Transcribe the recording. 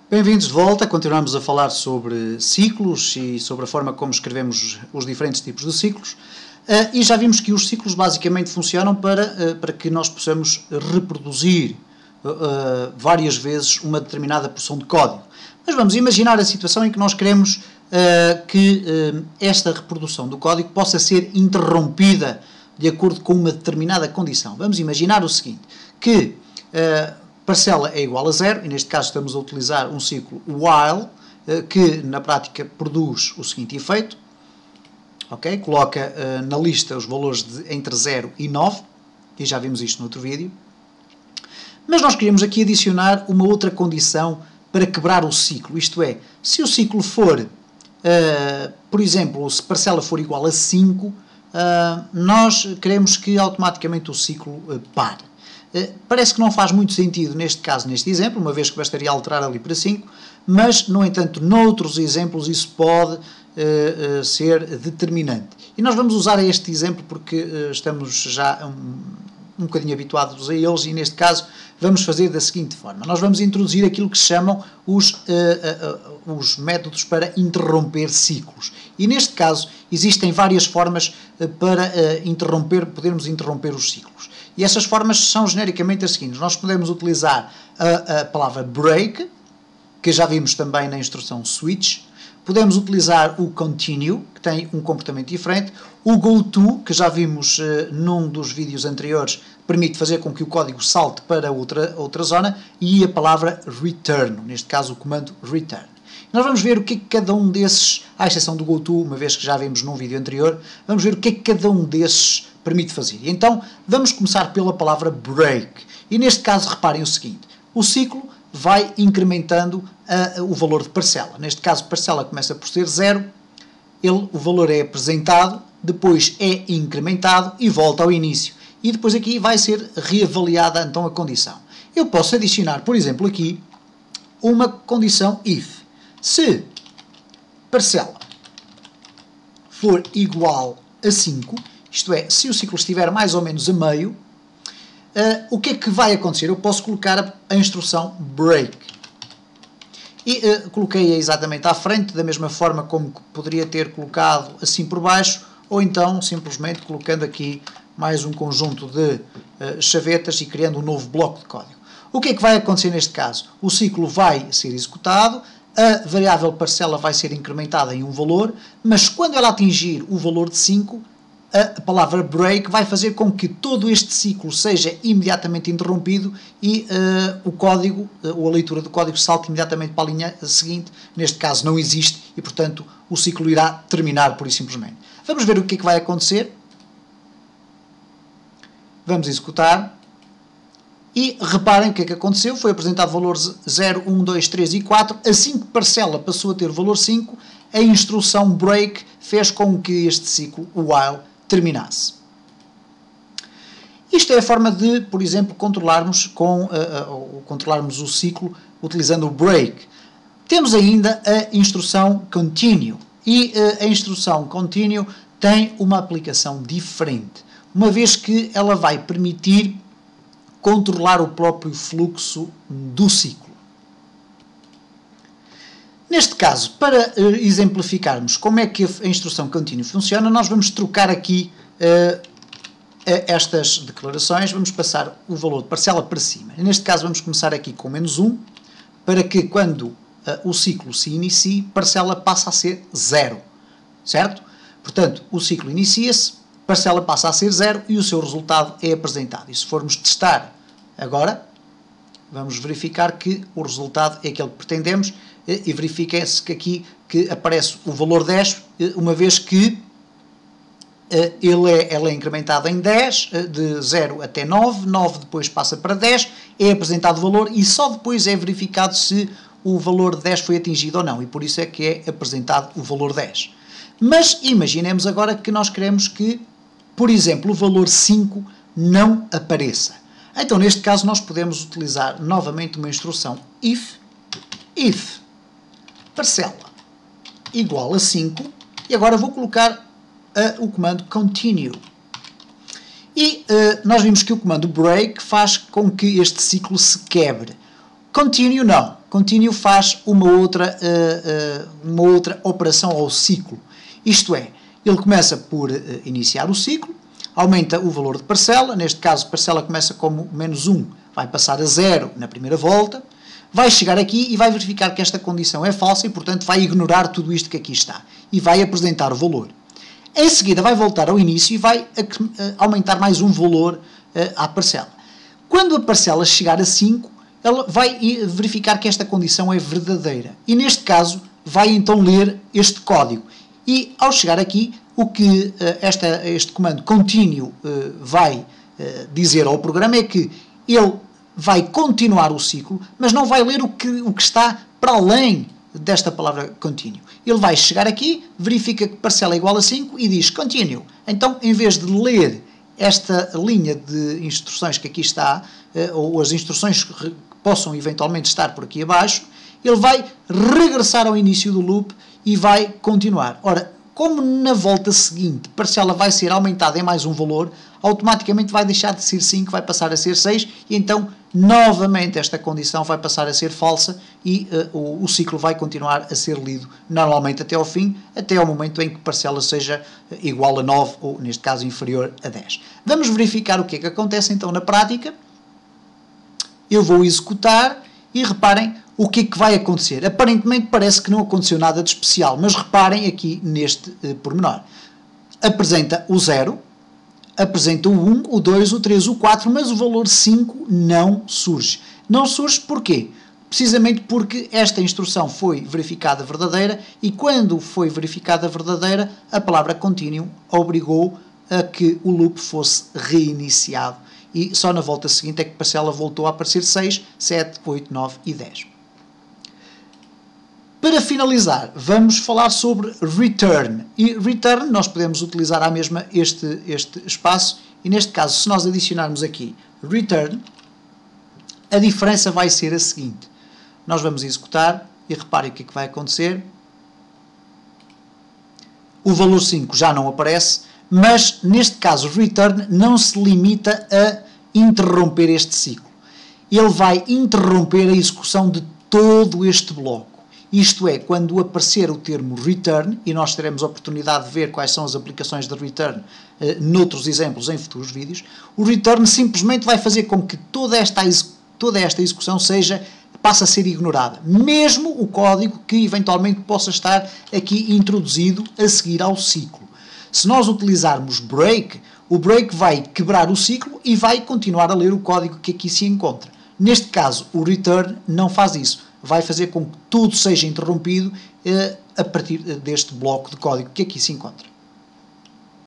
Bem-vindos de volta, continuamos a falar sobre ciclos e sobre a forma como escrevemos os diferentes tipos de ciclos. E já vimos que os ciclos basicamente funcionam para que nós possamos reproduzir várias vezes uma determinada porção de código. Mas vamos imaginar a situação em que nós queremos que esta reprodução do código possa ser interrompida de acordo com uma determinada condição. Vamos imaginar o seguinte, que parcela é igual a 0, e neste caso estamos a utilizar um ciclo while, que na prática produz o seguinte efeito, okay? Coloca na lista os valores entre 0 e 9, e já vimos isto no outro vídeo, mas nós queríamos aqui adicionar uma outra condição para quebrar o ciclo, isto é, se o ciclo for, por exemplo, se parcela for igual a 5, nós queremos que automaticamente o ciclo pare. Parece que não faz muito sentido neste caso, neste exemplo, uma vez que bastaria alterar ali para 5, mas, no entanto, noutros exemplos isso pode ser determinante. E nós vamos usar este exemplo porque estamos já um bocadinho habituados a eles e, neste caso, vamos fazer da seguinte forma. Nós vamos introduzir aquilo que se chamam os métodos para interromper ciclos. E, neste caso, existem várias formas para podermos interromper os ciclos. E essas formas são genericamente as seguintes. Nós podemos utilizar a palavra break, que já vimos também na instrução switch. Podemos utilizar o continue, que tem um comportamento diferente. O goto, que já vimos num dos vídeos anteriores, permite fazer com que o código salte para outra zona. E a palavra return, neste caso o comando return. Nós vamos ver o que é que cada um desses, à exceção do goto, uma vez que já vimos num vídeo anterior, vamos ver o que é que cada um desses permite fazer. Então, vamos começar pela palavra break. E neste caso, reparem o seguinte, o ciclo vai incrementando o valor de parcela. Neste caso, parcela começa por ser 0, o valor é apresentado, depois é incrementado e volta ao início. E depois aqui vai ser reavaliada então a condição. Eu posso adicionar, por exemplo, aqui, uma condição if. Se parcela for igual a 5, isto é, se o ciclo estiver mais ou menos a meio, o que é que vai acontecer? Eu posso colocar a instrução break. E coloquei-a exatamente à frente, da mesma forma como poderia ter colocado assim por baixo, ou então simplesmente colocando aqui mais um conjunto de chavetas e criando um novo bloco de código. O que é que vai acontecer neste caso? O ciclo vai ser executado, a variável parcela vai ser incrementada em um valor, mas quando ela atingir o valor de 5, a palavra break vai fazer com que todo este ciclo seja imediatamente interrompido e o código, ou a leitura do código, salte imediatamente para a linha seguinte. Neste caso não existe e, portanto, o ciclo irá terminar pura e simplesmente. Vamos ver o que é que vai acontecer. Vamos executar. E reparem o que é que aconteceu. Foi apresentado valores 0, 1, 2, 3 e 4. Assim que parcela passou a ter o valor 5, a instrução break fez com que este ciclo, o while, terminasse. Isto é a forma de, por exemplo, controlarmos o ciclo utilizando o break. Temos ainda a instrução continue. E a instrução continue tem uma aplicação diferente, uma vez que ela vai permitir controlar o próprio fluxo do ciclo. Neste caso, para exemplificarmos como é que a instrução continue funciona, nós vamos trocar aqui estas declarações, vamos passar o valor de parcela para cima. Neste caso vamos começar aqui com menos 1, para que quando o ciclo se inicie, parcela passa a ser 0, certo? Portanto, o ciclo inicia-se, parcela passa a ser 0 e o seu resultado é apresentado. E se formos testar agora, vamos verificar que o resultado é aquele que pretendemos e verifiquem-se que aqui que aparece o valor 10, uma vez que ele é incrementado em 10, de 0 até 9, 9 depois passa para 10, é apresentado o valor e só depois é verificado se o valor 10 foi atingido ou não, e por isso é que é apresentado o valor 10. Mas imaginemos agora que nós queremos que, por exemplo, o valor 5 não apareça. Então, neste caso, nós podemos utilizar novamente uma instrução if parcela igual a 5, e agora vou colocar o comando continue. E nós vimos que o comando break faz com que este ciclo se quebre. Continue não. continue faz uma outra operação ao ciclo. Isto é, ele começa por iniciar o ciclo, aumenta o valor de parcela, neste caso parcela começa como menos 1, vai passar a 0 na primeira volta, vai chegar aqui e vai verificar que esta condição é falsa e, portanto, vai ignorar tudo isto que aqui está e vai apresentar o valor. Em seguida vai voltar ao início e vai aumentar mais um valor à parcela. Quando a parcela chegar a 5, ela vai verificar que esta condição é verdadeira e, neste caso, vai então ler este código. E, ao chegar aqui, o que este comando continue vai dizer ao programa é que ele vai continuar o ciclo, mas não vai ler o que está para além desta palavra continue. Ele vai chegar aqui, verifica que parcela é igual a 5 e diz continue. Então, em vez de ler esta linha de instruções que aqui está, ou as instruções que possam eventualmente estar por aqui abaixo, ele vai regressar ao início do loop e vai continuar. Ora, como na volta seguinte parcela vai ser aumentada em mais um valor, automaticamente vai deixar de ser 5, vai passar a ser 6 e então novamente esta condição vai passar a ser falsa e o ciclo vai continuar a ser lido normalmente até ao fim, até ao momento em que parcela seja igual a 9 ou neste caso inferior a 10. Vamos verificar o que é que acontece então na prática. Eu vou executar e reparem o que é que vai acontecer. Aparentemente parece que não aconteceu nada de especial, mas reparem aqui neste pormenor. Apresenta o 0, apresenta o 1, o 2, o 3, o 4, mas o valor 5 não surge. Não surge porquê? Precisamente porque esta instrução foi verificada verdadeira e quando foi verificada verdadeira, a palavra continue obrigou a que o loop fosse reiniciado. E só na volta seguinte é que a parcela voltou a aparecer 6, 7, 8, 9 e 10. Para finalizar, vamos falar sobre return. E return nós podemos utilizar à mesma este espaço e neste caso, se nós adicionarmos aqui return, a diferença vai ser a seguinte. Nós vamos executar e reparem o que é que vai acontecer. O valor 5 já não aparece, mas neste caso return não se limita a interromper este ciclo. Ele vai interromper a execução de todo este bloco. Isto é, quando aparecer o termo return, e nós teremos a oportunidade de ver quais são as aplicações de return noutros exemplos em futuros vídeos, o return simplesmente vai fazer com que toda esta execução passe a ser ignorada. Mesmo o código que eventualmente possa estar aqui introduzido a seguir ao ciclo. Se nós utilizarmos break, o break vai quebrar o ciclo e vai continuar a ler o código que aqui se encontra. Neste caso, o return não faz isso. Vai fazer com que tudo seja interrompido a partir deste bloco de código que aqui se encontra.